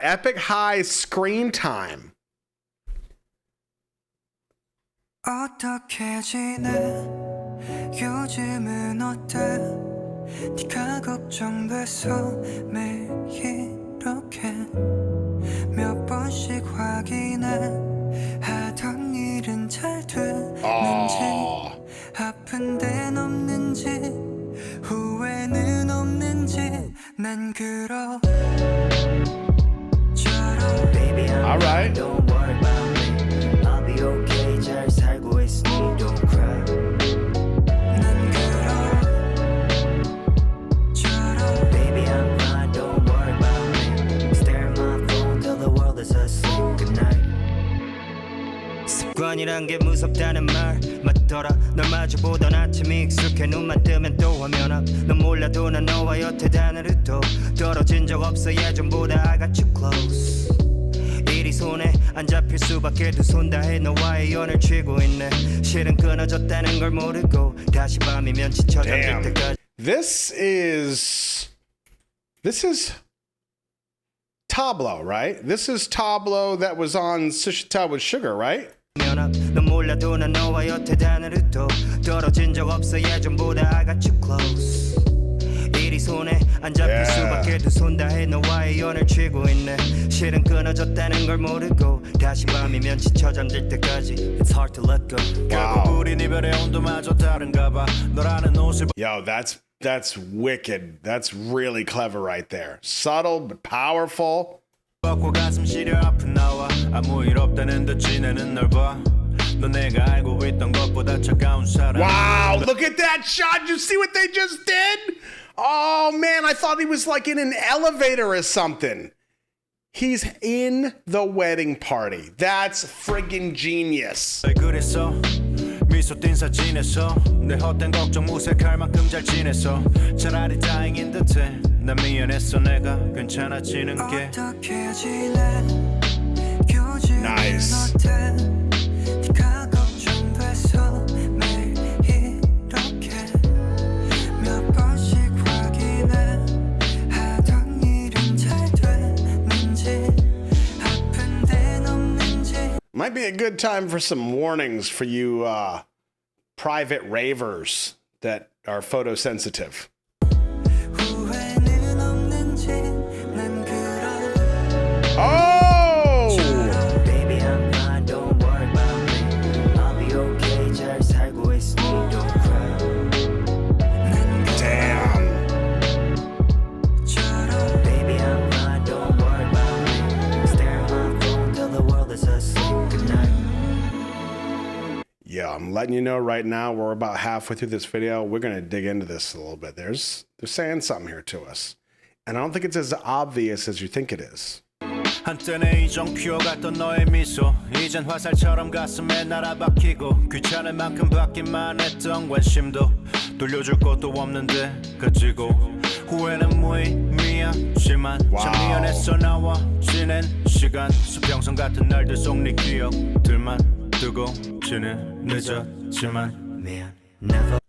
Epic high screen time. 어떻게 지내? 요즘은 어때? 네가 걱정돼서 매일 이렇게 몇 번씩 확인해 하던 일은 잘 되는지 아픈 데는 없는지 후회는 없는지 난 그러 All right. Don't worry about me I'll be okay 잘 살고 있으니 don't cry 난 그러 Baby I'm fine don't worry about me Stare at my phone till the world is asleep good night 습관이란 게 무섭다는 말 맞더라 널 마주보던 아침이 익숙해 눈만 뜨면 또 화면 앞 넌 몰라도 난 너와 여태 단으로 떨어진 적 없어 예전보다 I got you close 일이 손에 안 잡힐 수밖에 두 손 다해 너와의 연을 쥐고 있네 실은 끊어졌다는 걸 모르고 다시 밤이면 지쳐 잠들 때까지 This is Tableau, right? This is Tableau that was on Sushita with Sugar, right? 넌 몰라도 난 너와 여태 단으로 떨어진 적 없어 예전보다 I got you close 일이 손에 안 잡힐 수밖에 두 손 다해 너와의 연을 쥐고 있네 실은 끊어졌다는 걸 모르고 다시 밤이면 지쳐 잠들 때까지 It's hard to let go 결국 우린 이별의 온도마저 다른가 봐 너라는 옷을 Yo, that's wicked. That's really clever right there. Subtle but powerful. 벗고 가슴 시려 아픈 나와 아무 일 없다는 듯 지내는 널 봐 넌 내가 알고 있던 것보다 차가운 사람 Wow, look at that shot. You see what they just did? Oh man, I thought he was like in an elevator or something. He's in the wedding party. That's friggin' genius. 그랬어 미소 띈 사진에서 내 헛된 걱정 무색할 만큼 잘 지냈어 차라리 다행인 듯해 난 미안했어 내가 괜찮아지는 게 Nice. 네가 걱정돼서 매일 이렇게 몇 번씩 확인해 하던 일은 잘 되는지 아픈 데는 없는지 Might be a good time for some warnings for you private ravers that are photosensitive. 후회는 없는지 난 그런 Oh! Baby I'm fine don't worry about me I'll be okay 잘 살고 있으니 don't cry Damn. Baby I'm fine don't worry about me Stare at my phone till the world is asleep good night Yeah, I'm letting you know right now, we're about halfway through this video. We're going to dig into this a little bit. They're saying something here to us. And I don't think it's as obvious as you think it is. 한때 내 이정 피어갔던 너의 미소 이젠 화살처럼 가슴에 날아박히고 귀찮을 만큼 받기만 했던 관심도 돌려줄 것도 없는데 가지고 후회는 무의미하지만 참 미안했어 나와 지낸 시간 수평선 같은 날들 속 네 기억들만 두고 지내 늦었지만 미안 never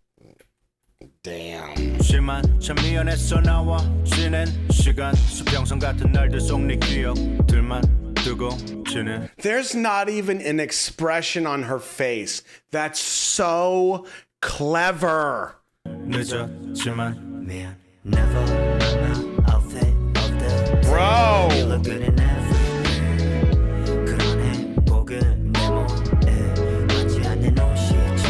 Damn. 지만 참 미안했어 나와 지낸 시간 수평선 같은 날들 속 네 기억들만 두고 지내 There's not even an expression on her face. That's so clever. 늦었지만 미안 never my outfit of the Bro. You look good in everything 그런 행복은 내 몸에 맞지 않는 옷이지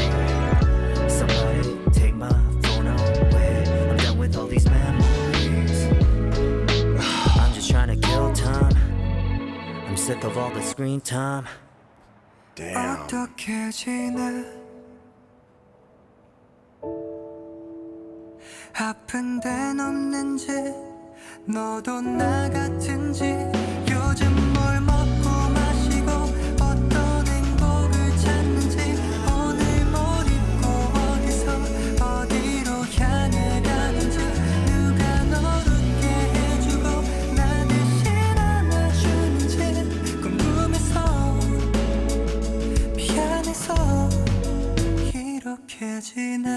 Somebody take my phone away I'm done with all these memories I'm just trying to kill time I'm sick of all the screen time Damn. 어떻게 지내 아픈 데는 없는지 너도 나 같은지 요즘 뭘 먹고 마시고 어떤 행복을 찾는지 오늘 뭘 입고 어디서 어디로 향해 가는지 누가 널 웃게 해주고 나 대신 안아주는지 궁금해서 미안해서 이렇게 지내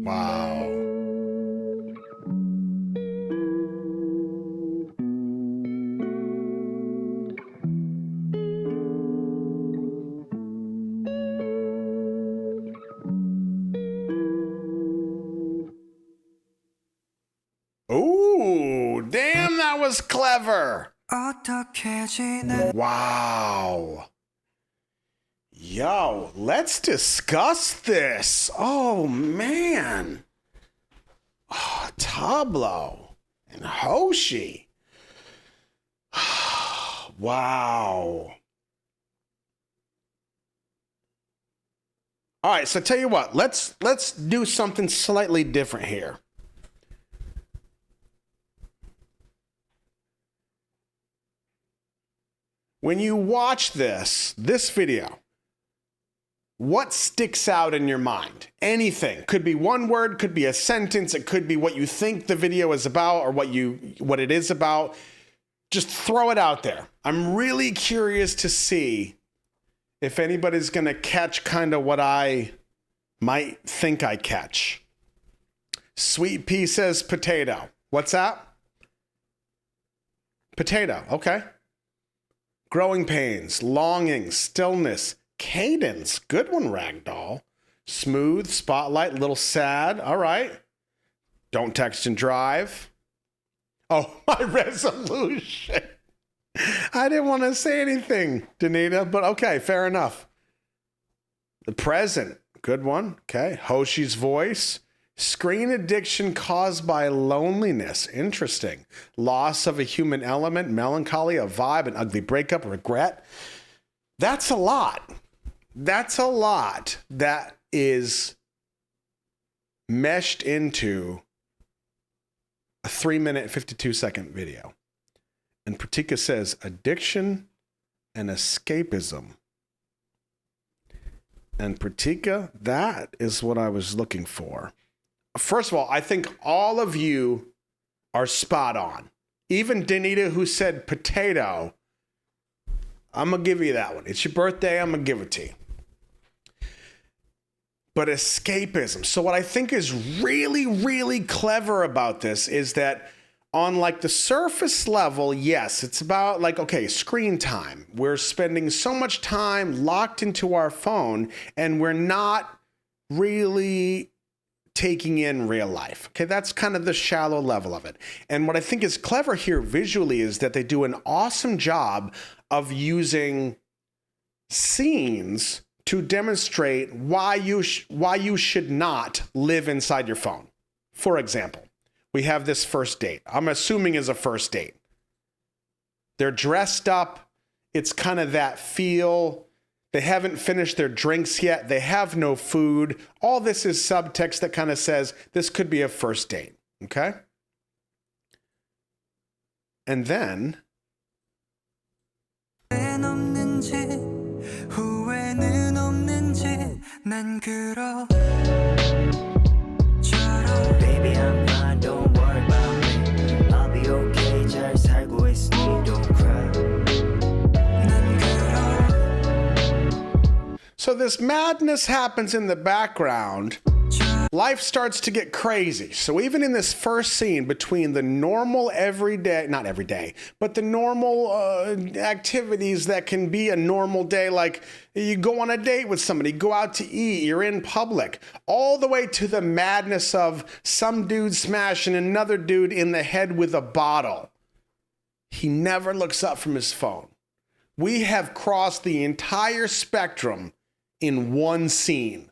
Wow. was clever. 어떻게 지내? Wow. Yo, let's discuss this. Oh, man. Oh, Tablo and Hoshi. Wow. All right, so tell you what, let's do something slightly different here. When you watch this video, what sticks out in your mind? Anything. Could be one word, could be a sentence, it could be what you think the video is about or what it is about. Just throw it out there. I'm really curious to see if anybody's gonna catch kind of what I might think I catch. Sweet Pea says potato. What's that? Potato, okay. Growing pains, longing, stillness, cadence. Good one, Ragdoll. Smooth, spotlight, little sad. All right. Don't text and drive. Oh, my resolution. I didn't want to say anything, Danita, but okay, fair enough. The present. Good one. Okay. Hoshi's voice. Screen addiction caused by loneliness. Interesting. Loss of a human element, melancholy, a vibe, an ugly breakup, regret. That's a lot. That's a lot that is meshed into a 3-minute, 52-second video. And Pratika says addiction and escapism. And Pratika, that is what I was looking for. First of all, I think all of you are spot on. Even Danita, who said potato, I'm going to give you that one. It's your birthday, I'm going to give it to you. But escapism. So what I think is really, really clever about this is that on like the surface level, yes, it's about like, okay, screen time. We're spending so much time locked into our phone and we're not really taking in real life. Okay, that's kind of the shallow level of it. And what I think is clever here visually is that they do an awesome job of using scenes to demonstrate why you should not live inside your phone. For example, we have this first date. I'm assuming is a first date. They're dressed up. It's kind of that feel. They haven't finished their drinks yet. They have no food. All this is subtext that kind of says this could be a first date. Okay? And then Baby, I'm fine, don't worry about me. I'll be okay, 잘 살고 있으니 don't cry. so this madness happens in the background. Life starts to get crazy. So even in this first scene between the normal everyday, not every day, but the normal activities that can be a normal day, like you go on a date with somebody, go out to eat, you're in public, all the way to the madness of some dude smashing another dude in the head with a bottle. He never looks up from his phone. We have crossed the entire spectrum in one scene.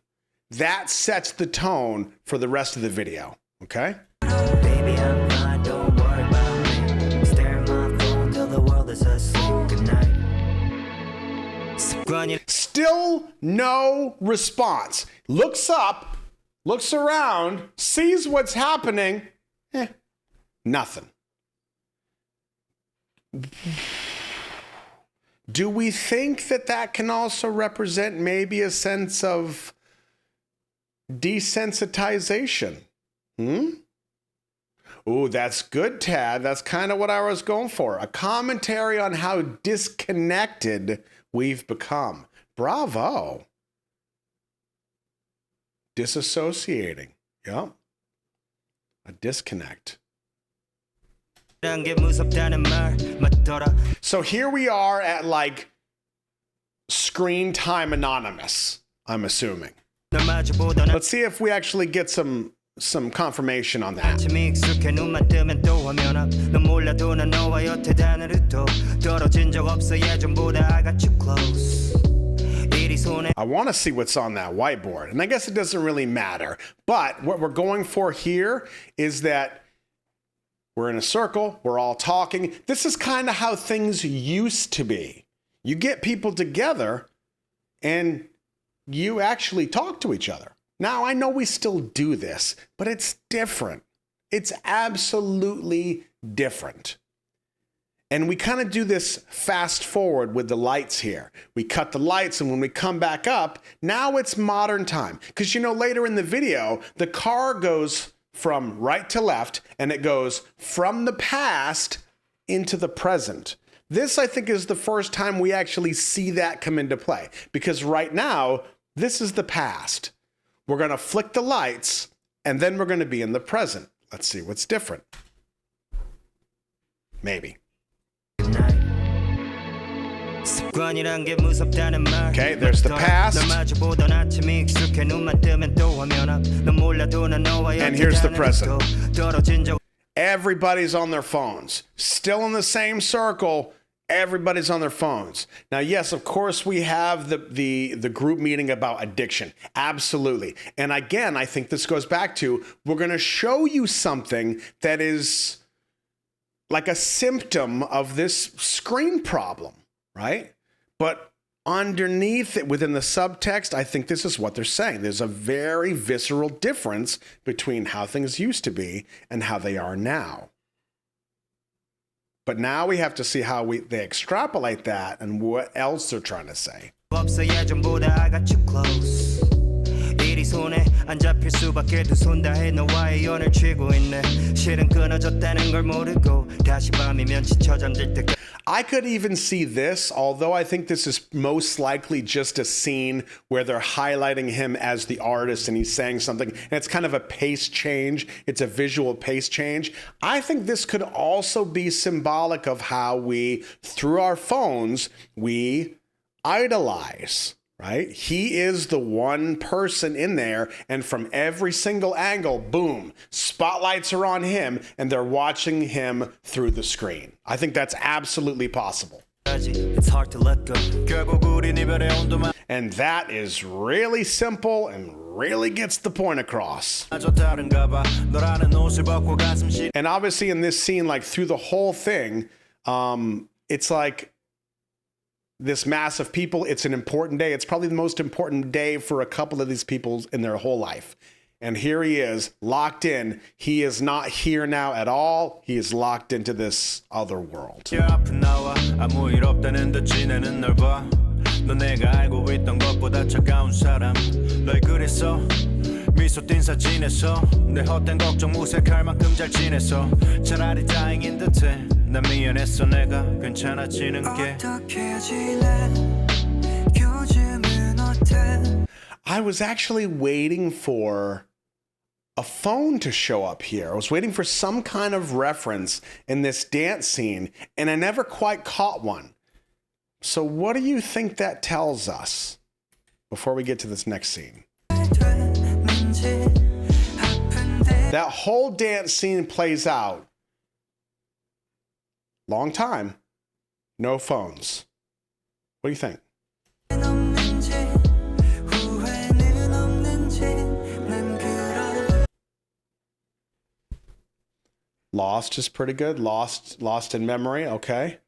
That sets the tone for the rest of the video, okay? Baby, I'm fine, don't worry about me. Stare at my phone till the world is asleep. Good night. Still no response. Looks up, looks around, sees what's happening. Nothing. Do we think that that can also represent maybe a sense of desensitization? Ooh, that's good, Tad. That's kind of what I was going for. A commentary on how disconnected we've become. Bravo. Disassociating. Yep. A disconnect. So here we are at like Screen Time Anonymous, I'm assuming. Let's see if we actually get some some confirmation on that. 아침이 익숙해 눈만 뜨면 또 화면 앞 넌 몰라도 난 너와 여태 단으로 떨어진 적 없어 예전보다 I got you close 이리 손에 I want to see what's on that whiteboard, and I guess it doesn't really matter. But what we're going for here is that we're in a circle, we're all talking. This is kind of how things used to be. You get people together and you actually talk to each other. Now, I know we still do this, but it's different. It's absolutely different. And we kind of do this fast forward with the lights here. We cut the lights, and when we come back up, now it's modern time. Because, you know, later in the video, the car goes from right to left, and it goes from the past into the present. This, I think, is the first time we actually see that come into play. Because right now, this is the past. We're going to flick the lights, and then we're going to be in the present. Let's see what's different. Maybe. Okay, there's the past. And here's the present. Everybody's on their phones. Still in the same circle. Everybody's on their phones. Now, yes, of course, we have the group meeting about addiction. Absolutely. And again, I think this goes back to, we're going to show you something that is like a symptom of this screen problem, right? But underneath it, within the subtext, I think this is what they're saying. There's a very visceral difference between how things used to be and how they are now. But now we have to see how they extrapolate that and what else they're trying to say. I could even see this, although I think this is most likely just a scene where they're highlighting him as the artist and he's saying something, and it's kind of a pace change. It's a visual pace change. I think this could also be symbolic of how we, through our phones, we idolize. Right? He is the one person in there, and from every single angle, boom, spotlights are on him, and they're watching him through the screen. I think that's absolutely possible. It's hard to let go. And that is really simple and really gets the point across. And obviously in this scene, like through the whole thing, it's like this mass of people. It's an important day. It's probably the most important day for a couple of these people in their whole life. And here he is, locked in. He is not here now at all. He is locked into this other world. 미소 띈 사진에서 내 헛된 걱정 무색할 만큼 잘 지냈어 차라리 다행인 듯해 난 미안했어 내가 괜찮아지는 게 어떻게 지내 요즘은 어때 I was actually waiting for a phone to show up here. I was waiting for some kind of reference in this dance scene, and I never quite caught one. So what do you think that tells us before we get to this next scene? That whole dance scene plays out. Long time. No phones. What do you think? Lost is pretty good. Lost in memory. Okay.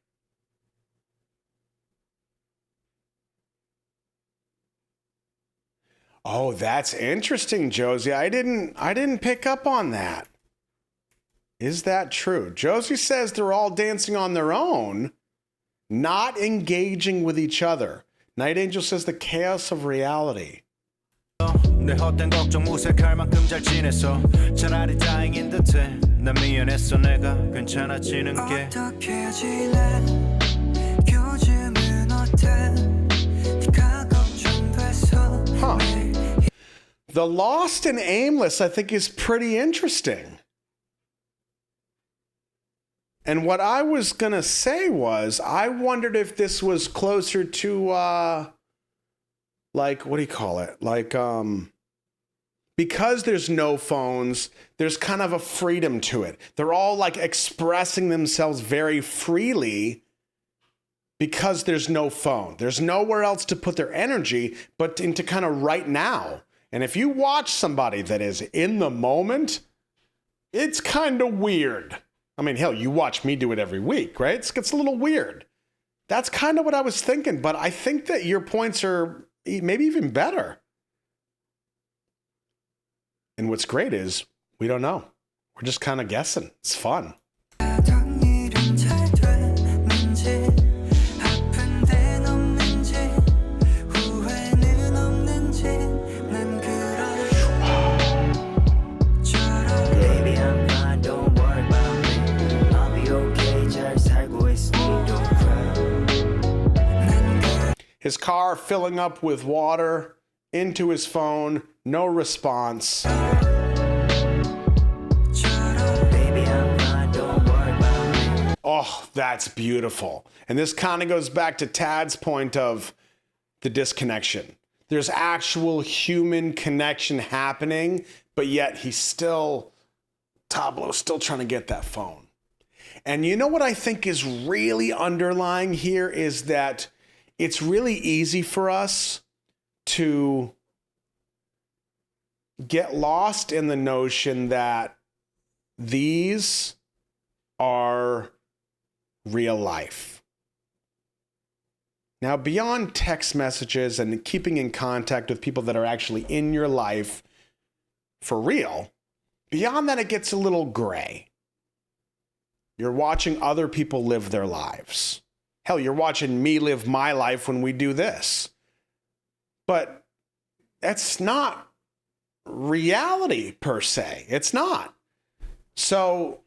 Oh, that's interesting, Josie. I didn't pick up on that. Is that true? Josie says they're all dancing on their own, not engaging with each other. Night Angel says the chaos of reality. 내 헛된 걱정 무색할 만큼 잘 지냈어 차라리 다행인 듯해 난 미안했어 내가 괜찮아지는 게 어떻게 지내 요즘은 어때 네가 걱정돼서 The Lost and Aimless, I think, is pretty interesting. And what I was going to say was, I wondered if this was closer to, like, what do you call it? Like, because there's no phones, there's kind of a freedom to it. They're all like expressing themselves very freely because there's no phone. There's nowhere else to put their energy but into kind of right now. And if you watch somebody that is in the moment, it's kind of weird. I mean, hell, you watch me do it every week, right? It gets a little weird. That's kind of what I was thinking, but I think that your points are maybe even better. And what's great is we don't know. We're just kind of guessing. It's fun. His car filling up with water into his phone, no response. Oh, that's beautiful. And this kind of goes back to Tad's point of the disconnection. There's actual human connection happening, but yet Tablo's still trying to get that phone. And you know what I think is really underlying here is that it's really easy for us to get lost in the notion that these are real life. Now, beyond text messages and keeping in contact with people that are actually in your life for real, beyond that, it gets a little gray. You're watching other people live their lives. Hell, you're watching me live my life when we do this. But that's not reality per se. It's not. So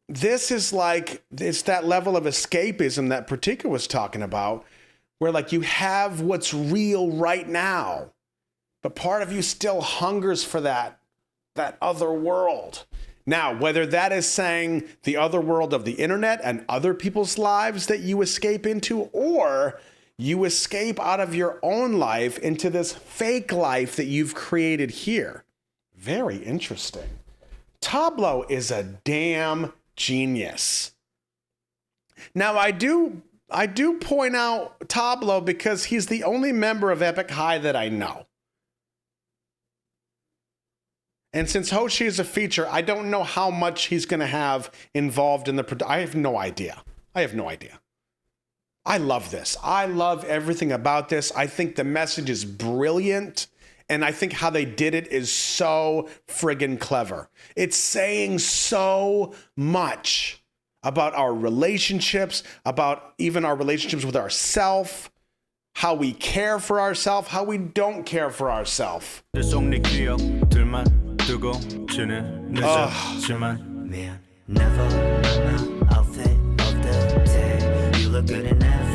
this is like, it's that level of escapism that Pratika was talking about, where like you have what's real right now, but part of you still hungers for that other world. Now, whether that is saying the other world of the internet and other people's lives that you escape into, or you escape out of your own life into this fake life that you've created here. Very interesting. Tablo is a damn genius. Now, I do point out Tablo because he's the only member of Epik High that I know. And since Hoshi is a feature, I don't know how much he's going to have involved in the I have no idea. I love this. I love everything about this. I think the message is brilliant. And I think how they did it is so friggin' clever. It's saying so much about our relationships, about even our relationships with ourselves, how we care for ourselves, how we don't care for ourselves. Man, never my outfit of the day. You look good in everything.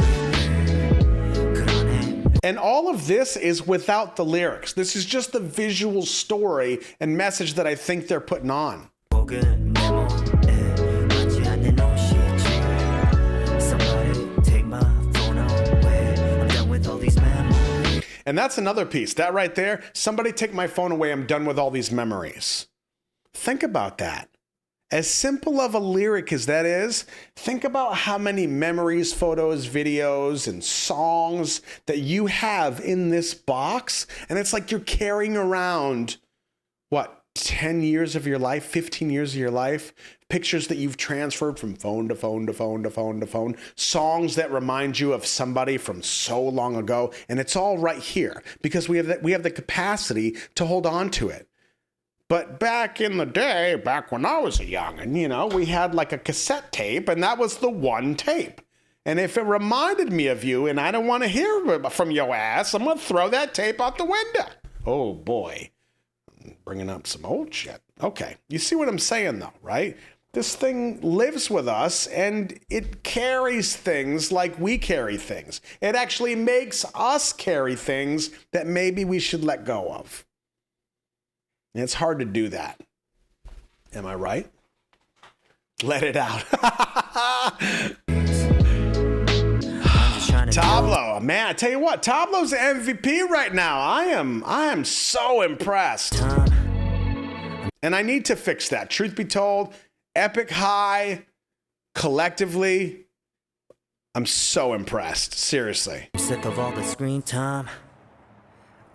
And all of this is without the lyrics. This is just the visual story and message that I think they're putting on. And that's another piece. That right there, somebody take my phone away, I'm done with all these memories. Think about that. As simple of a lyric as that is, think about how many memories, photos, videos, and songs that you have in this box. And it's like you're carrying around, 10 years of your life, 15 years of your life, pictures that you've transferred from phone to phone to phone to phone to phone, songs that remind you of somebody from so long ago. And it's all right here because we have the capacity to hold on to it. But back in the day, back when I was a youngin', we had like a cassette tape, and that was the one tape. And if it reminded me of you and I don't want to hear from your ass, I'm going to throw that tape out the window. Oh boy. Bringing up some old shit. Okay. You see what I'm saying though, right? This thing lives with us and it carries things like we carry things. It actually makes us carry things that maybe we should let go of. And it's hard to do that. Am I right? Let it out. Tablo, man, I tell you what, Tablo's the MVP right now. I am so impressed. And I need to fix that. Truth be told, Epic High, collectively, I'm so impressed. Seriously. Sick of all the screen time.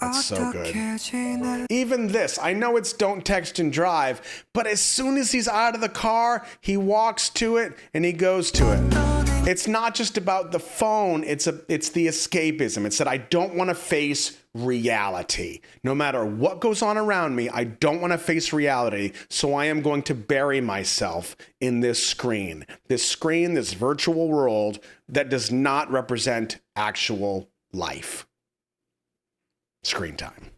That's so good. Even this, I know it's don't text and drive, but as soon as he's out of the car, he walks to it and he goes to it. It's not just about the phone, it's the escapism. It's that I don't want to face reality. No matter what goes on around me, I don't want to face reality, so I am going to bury myself in this screen, this virtual world that does not represent actual life. Screen time.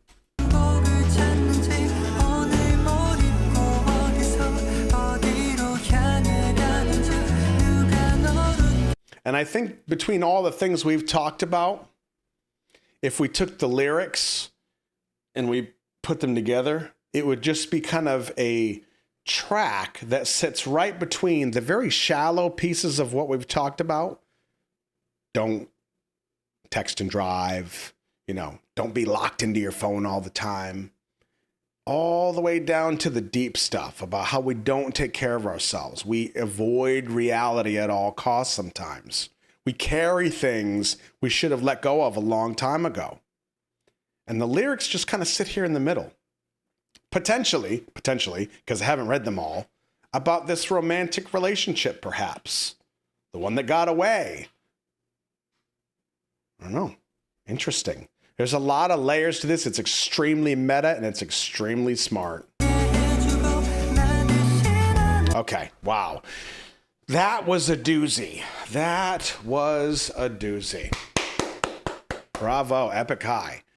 And I think between all the things we've talked about, if we took the lyrics and we put them together, it would just be kind of a track that sits right between the very shallow pieces of what we've talked about. Don't text and drive, don't be locked into your phone all the time. All the way down to the deep stuff about how we don't take care of ourselves. We avoid reality at all costs sometimes. We carry things we should have let go of a long time ago. And the lyrics just kind of sit here in the middle. Potentially, because I haven't read them all, about this romantic relationship perhaps. The one that got away. I don't know. Interesting. There's a lot of layers to this. It's extremely meta and it's extremely smart. Okay, wow. That was a doozy. Bravo, Epic High.